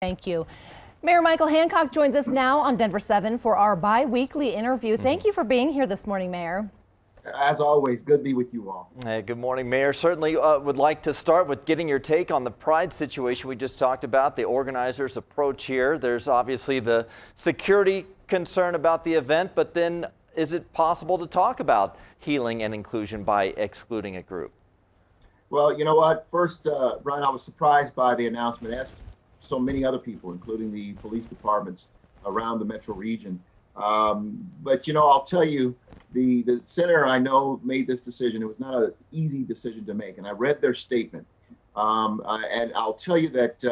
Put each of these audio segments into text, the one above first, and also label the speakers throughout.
Speaker 1: Thank you. Mayor Michael Hancock joins us now on Denver 7 for our bi-weekly interview. Thank you for being here this morning, Mayor.
Speaker 2: As always, good to be with you all.
Speaker 3: Hey, good morning, Mayor. Certainly would like to start with getting your take on the pride situation we just talked about, the organizers' approach here. There's obviously the security concern about the event, but then is it possible to talk about healing and inclusion by excluding a group?
Speaker 2: Well, you know what? First, Brian, I was surprised by the announcement, as so many other people, including the police departments around the metro region. But, you know, I'll tell you, the center, I know, made this decision. It was not an easy decision to make. And I read their statement. And I'll tell you that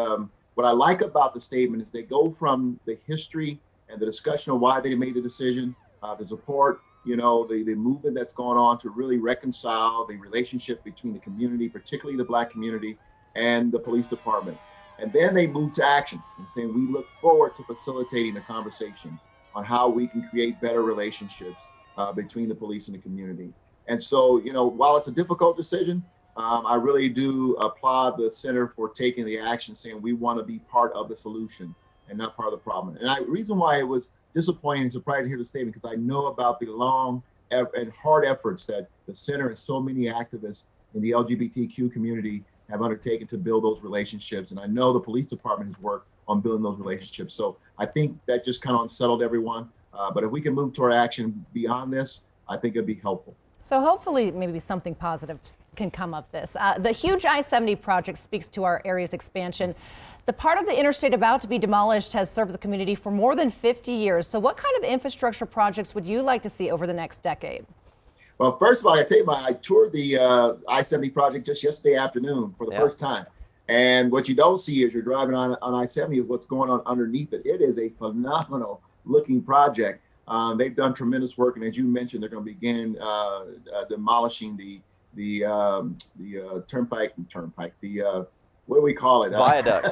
Speaker 2: what I like about the statement is they go from the history and the discussion of why they made the decision to support, you know, the movement that's going on to really reconcile the relationship between the community, particularly the Black community, and the police department. And then they move to action and saying, we look forward to facilitating the conversation on how we can create better relationships between the police and the community. And so, you know, while it's a difficult decision, I really do applaud the center for taking the action, saying we want to be part of the solution and not part of the problem. And the reason why it was disappointing and surprising to hear the statement, because I know about the long and hard efforts that the center and so many activists in the LGBTQ community have undertaken to build those relationships. And I know the police department has worked on building those relationships. So I think that just kind of unsettled everyone. But if we can move toward action beyond this, I think it'd be helpful.
Speaker 1: So hopefully maybe something positive can come of this. The huge I-70 project speaks to our area's expansion. The part of the interstate about to be demolished has served the community for more than 50 years. So what kind of infrastructure projects would you like to see over the next decade?
Speaker 2: Well, first of all, I tell you, I toured the I-70 project just yesterday afternoon for the first time. And what you don't see as you're driving on I-70 is what's going on underneath it. It is a phenomenal looking project. They've done tremendous work. And as you mentioned, they're going to begin demolishing the what do we call it?
Speaker 3: Viaduct.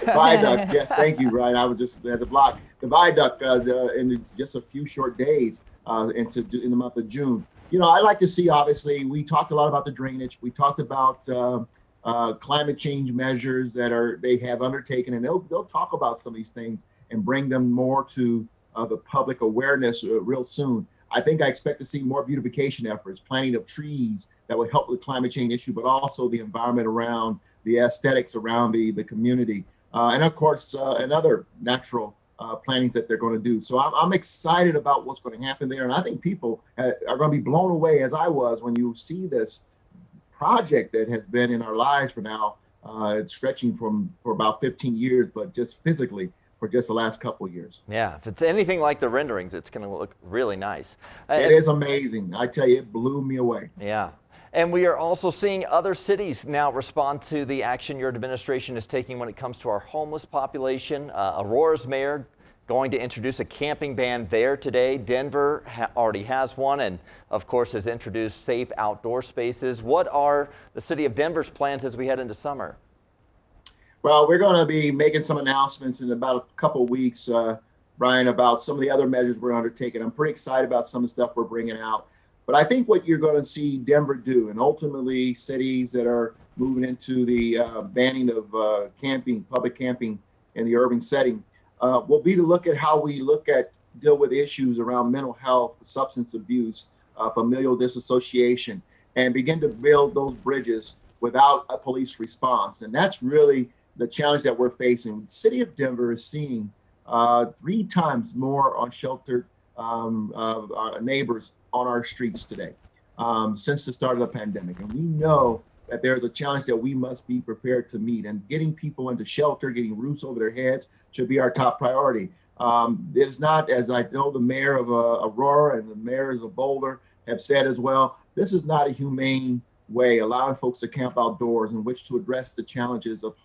Speaker 2: Viaduct. Yes, thank you, Ryan. I was just at the block. The viaduct in just a few short days in the month of June. You know, I like to see, obviously, we talked a lot about the drainage. We talked about climate change measures that they have undertaken, and they'll talk about some of these things and bring them more to the public awareness real soon. I expect to see more beautification efforts, planting of trees that will help with the climate change issue, but also the environment around the aesthetics around the community. And of course, another natural plannings that they're going to do. So I'm excited about what's going to happen there. And I think people are going to be blown away, as I was, when you see this project that has been in our lives for now. It's stretching for about 15 years, but just physically for just the last couple of years.
Speaker 3: Yeah, if it's anything like the renderings, it's going to look really nice.
Speaker 2: It is amazing. I tell you, it blew me away.
Speaker 3: Yeah. And we are also seeing other cities now respond to the action your administration is taking when it comes to our homeless population. Aurora's mayor going to introduce a camping ban there today. Denver already has one and, of course, has introduced safe outdoor spaces. What are the city of Denver's plans as we head into summer?
Speaker 2: Well, we're going to be making some announcements in about a couple of weeks, Brian, about some of the other measures we're undertaking. I'm pretty excited about some of the stuff we're bringing out. But I think what you're going to see Denver do, and ultimately cities that are moving into the banning of public camping in the urban setting, will be to look at how we deal with issues around mental health, substance abuse, familial disassociation, and begin to build those bridges without a police response. And that's really the challenge that we're facing. The city of Denver is seeing 3 times more unsheltered neighbors on our streets today since the start of the pandemic. And we know that there's a challenge that we must be prepared to meet, and getting people into shelter, getting roofs over their heads should be our top priority. There's not, as I know the mayor of Aurora and the mayors of Boulder have said as well, this is not a humane way, allowing folks to camp outdoors in which to address the challenges of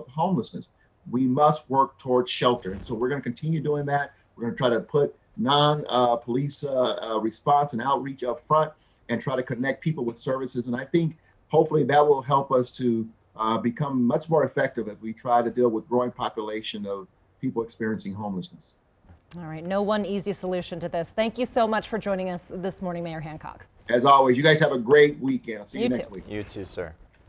Speaker 2: homelessness. We must work towards shelter. And so we're going to continue doing that. We're going to try to put non-police response and outreach up front and try to connect people with services. And I think hopefully that will help us to become much more effective as we try to deal with growing population of people experiencing homelessness.
Speaker 1: All right, no one easy solution to this. Thank you so much for joining us this morning, Mayor Hancock.
Speaker 2: As always, you guys have a great weekend. I'll see you next week.
Speaker 3: You too, sir.